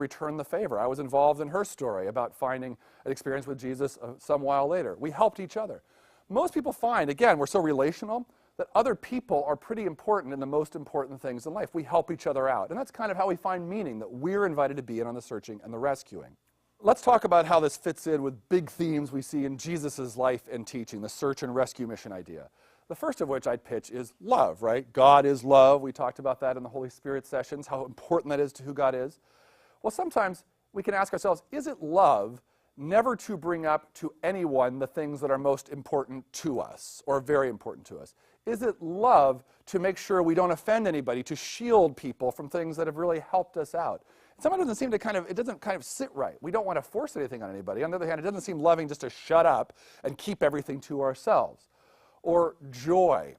return the favor. I was involved in her story about finding an experience with Jesus some while later. We helped each other. Most people find, again, we're so relational, that other people are pretty important in the most important things in life. We help each other out. And that's kind of how we find meaning, that we're invited to be in on the searching and the rescuing. Let's talk about how this fits in with big themes we see in Jesus' life and teaching, the search and rescue mission idea. The first of which I'd pitch is love, right? God is love. We talked about that in the Holy Spirit sessions, how important that is to who God is. Well, sometimes we can ask ourselves, is it love never to bring up to anyone the things that are most important to us or very important to us? Is it love to make sure we don't offend anybody, to shield people from things that have really helped us out? Sometimes it doesn't seem to it doesn't kind of sit right. We don't want to force anything on anybody. On the other hand, it doesn't seem loving just to shut up and keep everything to ourselves. Or joy.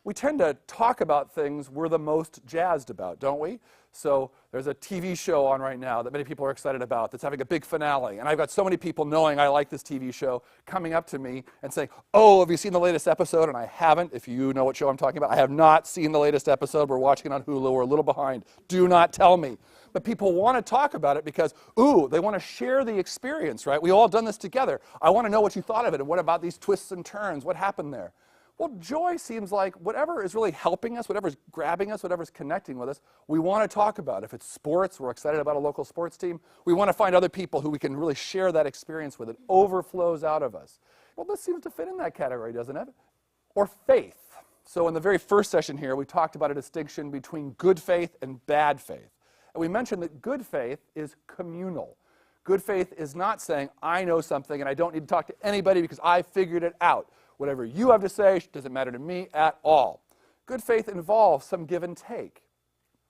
We tend to talk about things we're the most jazzed about, don't we? So there's a TV show on right now that many people are excited about that's having a big finale. And I've got so many people knowing I like this TV show coming up to me and saying, oh, have you seen the latest episode? And I haven't. If you know what show I'm talking about, I have not seen the latest episode. We're watching it on Hulu. We're a little behind. Do not tell me. But people want to talk about it because, ooh, they want to share the experience, right? We all done this together. I want to know what you thought of it, and what about these twists and turns? What happened there? Well, joy seems like whatever is really helping us, whatever's grabbing us, whatever's connecting with us, we want to talk about. If it's sports, we're excited about a local sports team. We want to find other people who we can really share that experience with. It overflows out of us. Well, this seems to fit in that category, doesn't it? Or faith. So in the very first session here, we talked about a distinction between good faith and bad faith. And we mentioned that good faith is communal. Good faith is not saying, I know something and I don't need to talk to anybody because I figured it out. Whatever you have to say doesn't matter to me at all. Good faith involves some give and take.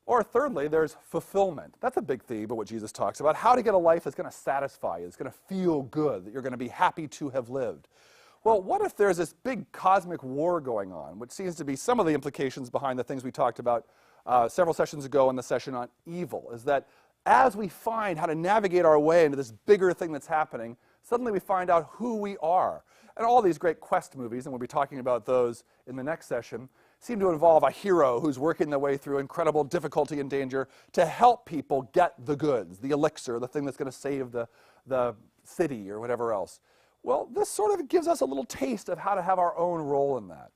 Or thirdly, there's fulfillment. That's a big theme of what Jesus talks about. How to get a life that's going to satisfy you, that's going to feel good, that you're going to be happy to have lived. Well, what if there's this big cosmic war going on, which seems to be some of the implications behind the things we talked about several sessions ago in the session on evil, is that as we find how to navigate our way into this bigger thing that's happening, suddenly we find out who we are. And all these great quest movies, and we'll be talking about those in the next session, seem to involve a hero who's working their way through incredible difficulty and danger to help people get the goods, the elixir, the thing that's going to save the city or whatever else. Well, this sort of gives us a little taste of how to have our own role in that.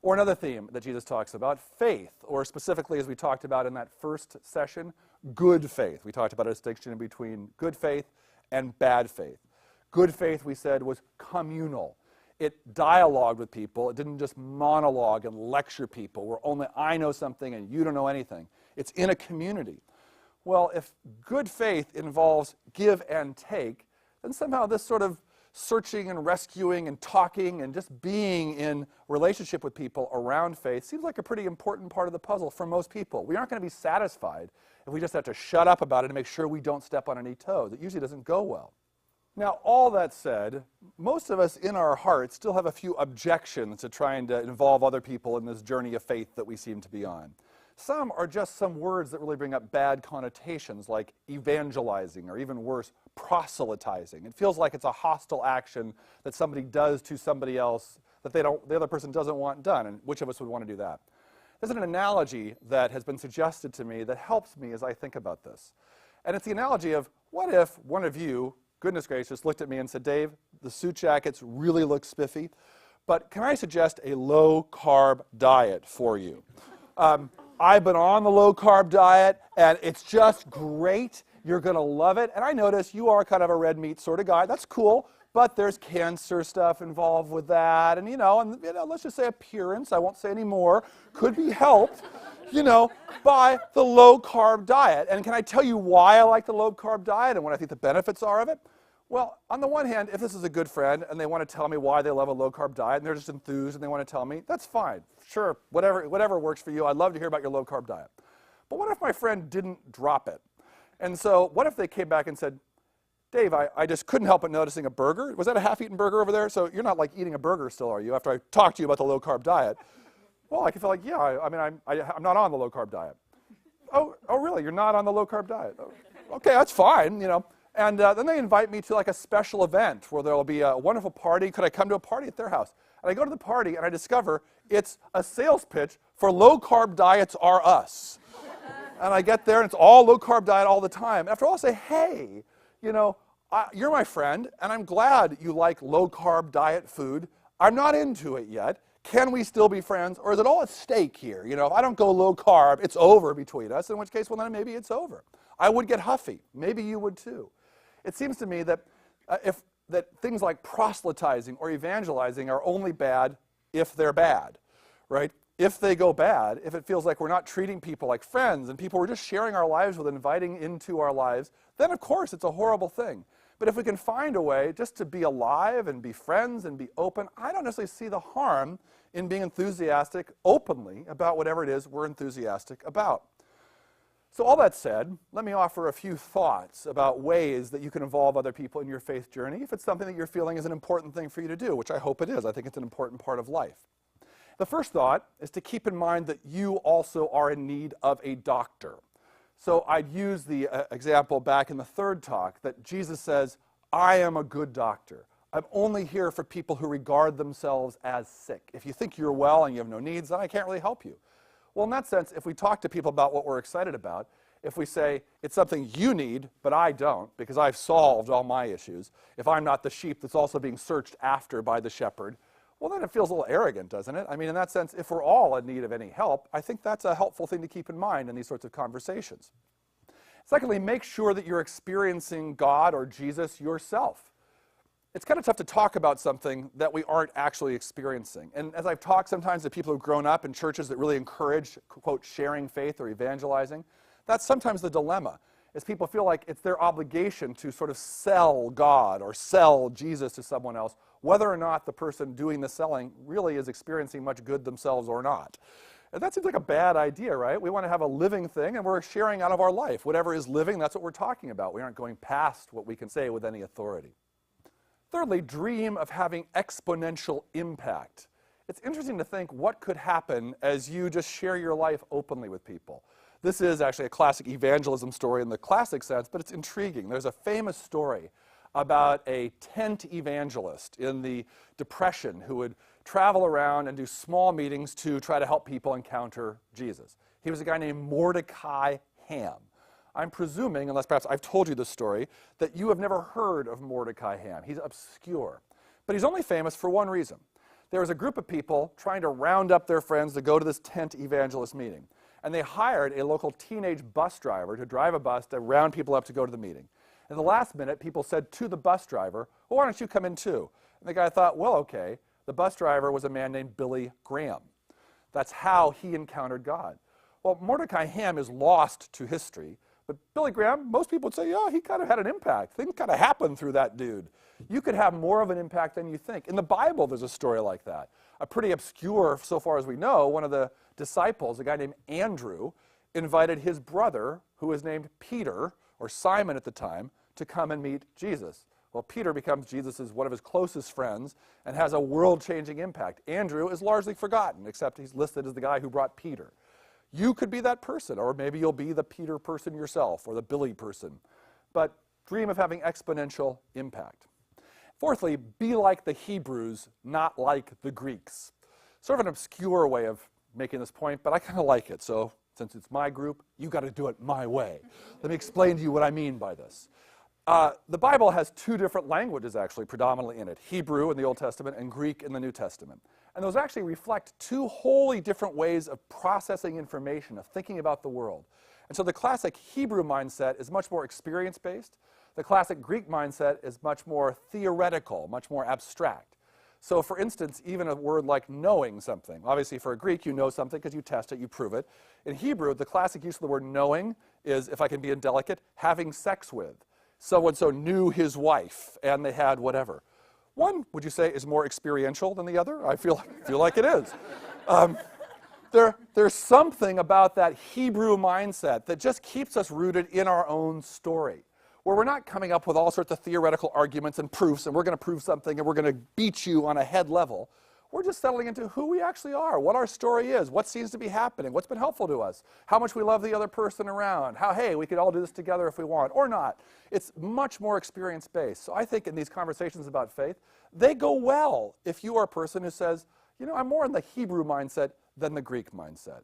Or another theme that Jesus talks about, faith, or specifically as we talked about in that first session, good faith. We talked about a distinction between good faith and bad faith. Good faith, we said, was communal. It dialogued with people. It didn't just monologue and lecture people where only I know something and you don't know anything. It's in a community. Well, if good faith involves give and take, then somehow this sort of searching and rescuing and talking and just being in relationship with people around faith seems like a pretty important part of the puzzle for most people. We aren't going to be satisfied if we just have to shut up about it and make sure we don't step on any toes. It usually doesn't go well. Now, all that said, most of us in our hearts still have a few objections to trying to involve other people in this journey of faith that we seem to be on. Some are just some words that really bring up bad connotations, like evangelizing, or even worse, proselytizing. It feels like it's a hostile action that somebody does to somebody else that the other person doesn't want done, and which of us would want to do that? There's an analogy that has been suggested to me that helps me as I think about this. And it's the analogy of, what if one of you, goodness gracious, looked at me and said, Dave, the suit jackets really look spiffy, but can I suggest a low-carb diet for you? I've been on the low-carb diet, and it's just great. You're going to love it. And I notice you are kind of a red meat sort of guy. That's cool, but there's cancer stuff involved with that. And, let's just say appearance, I won't say any more, could be helped, by the low-carb diet. And can I tell you why I like the low-carb diet and what I think the benefits are of it? Well, on the one hand, if this is a good friend and they want to tell me why they love a low-carb diet and they're just enthused and they want to tell me, that's fine. Sure, whatever works for you. I'd love to hear about your low-carb diet. But what if my friend didn't drop it? And so what if they came back and said, Dave, I just couldn't help but noticing a burger. Was that a half-eaten burger over there? So you're not like eating a burger still, are you, after I talked to you about the low-carb diet? Well, I can feel like, yeah, I'm not on the low-carb diet. Oh, really? You're not on the low-carb diet? Oh, okay, that's fine, And then they invite me to like a special event where there will be a wonderful party. Could I come to a party at their house? And I go to the party and I discover it's a sales pitch for Low Carb Diets Are Us. And I get there, and it's all low-carb diet all the time. After all, I say, hey, you're my friend, and I'm glad you like low-carb diet food. I'm not into it yet. Can we still be friends, or is it all at stake here? If I don't go low-carb, it's over between us, in which case, well, then maybe it's over. I would get huffy. Maybe you would too. It seems to me that that things like proselytizing or evangelizing are only bad if they're bad, right? If they go bad, if it feels like we're not treating people like friends and people we're just sharing our lives with, inviting into our lives, then of course it's a horrible thing. But if we can find a way just to be alive and be friends and be open, I don't necessarily see the harm in being enthusiastic openly about whatever it is we're enthusiastic about. So all that said, let me offer a few thoughts about ways that you can involve other people in your faith journey if it's something that you're feeling is an important thing for you to do, which I hope it is. I think it's an important part of life. The first thought is to keep in mind that you also are in need of a doctor. So I'd use the example back in the third talk that Jesus says, I am a good doctor. I'm only here for people who regard themselves as sick. If you think you're well and you have no needs, then I can't really help you. Well, in that sense, if we talk to people about what we're excited about, if we say, it's something you need, but I don't, because I've solved all my issues, if I'm not the sheep that's also being searched after by the shepherd, well, then it feels a little arrogant, doesn't it? I mean, in that sense, if we're all in need of any help, I think that's a helpful thing to keep in mind in these sorts of conversations. Secondly, make sure that you're experiencing God or Jesus yourself. It's kind of tough to talk about something that we aren't actually experiencing. And as I've talked sometimes to people who've grown up in churches that really encourage, quote, sharing faith or evangelizing, that's sometimes the dilemma, is people feel like it's their obligation to sort of sell God or sell Jesus to someone else, whether or not the person doing the selling really is experiencing much good themselves or not. And that seems like a bad idea, right? We want to have a living thing, and we're sharing out of our life. Whatever is living, that's what we're talking about. We aren't going past what we can say with any authority. Thirdly, dream of having exponential impact. It's interesting to think what could happen as you just share your life openly with people. This is actually a classic evangelism story in the classic sense, but it's intriguing. There's a famous story about a tent evangelist in the Depression who would travel around and do small meetings to try to help people encounter Jesus. He was a guy named Mordecai Ham. I'm presuming, unless perhaps I've told you this story, that you have never heard of Mordecai Ham. He's obscure. But he's only famous for one reason. There was a group of people trying to round up their friends to go to this tent evangelist meeting. And they hired a local teenage bus driver to drive a bus to round people up to go to the meeting. At the last minute, people said to the bus driver, well, why don't you come in too? And the guy thought, well, okay. The bus driver was a man named Billy Graham. That's how he encountered God. Well, Mordecai Ham is lost to history. But Billy Graham, most people would say, yeah, he kind of had an impact. Things kind of happened through that dude. You could have more of an impact than you think. In the Bible, there's a story like that. A pretty obscure, so far as we know, one of the disciples, a guy named Andrew, invited his brother, who was named Peter, or Simon at the time, to come and meet Jesus. Well, Peter becomes Jesus' one of his closest friends and has a world-changing impact. Andrew is largely forgotten, except he's listed as the guy who brought Peter. You could be that person, or maybe you'll be the Peter person yourself, or the Billy person. But dream of having exponential impact. Fourthly, be like the Hebrews, not like the Greeks. Sort of an obscure way of making this point, but I kind of like it. So since it's my group, you got to do it my way. Let me explain to you what I mean by this. The Bible has two different languages, actually, predominantly in it. Hebrew in the Old Testament and Greek in the New Testament. And those actually reflect two wholly different ways of processing information, of thinking about the world. And so the classic Hebrew mindset is much more experience-based. The classic Greek mindset is much more theoretical, much more abstract. So for instance, even a word like knowing something. Obviously for a Greek, you know something because you test it, you prove it. In Hebrew, the classic use of the word knowing is, if I can be indelicate, having sex with. So-and-so knew his wife, and they had whatever. One, would you say, is more experiential than the other? I feel like it is. There's something about that Hebrew mindset that just keeps us rooted in our own story, where we're not coming up with all sorts of theoretical arguments and proofs, and we're going to prove something, and we're going to beat you on a head level. We're just settling into who we actually are, what our story is, what seems to be happening, what's been helpful to us, how much we love the other person around, how, hey, we could all do this together if we want, or not. It's much more experience-based. So I think in these conversations about faith, they go well if you are a person who says, you know, I'm more in the Hebrew mindset than the Greek mindset.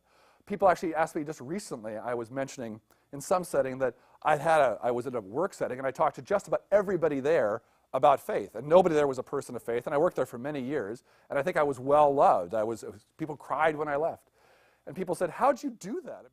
people actually asked me just recently, I was mentioning in some setting that I was in a work setting and I talked to just about everybody there about faith, and nobody there was a person of faith, and I worked there for many years, and I think I was well loved. People cried when I left. And people said, how'd you do that?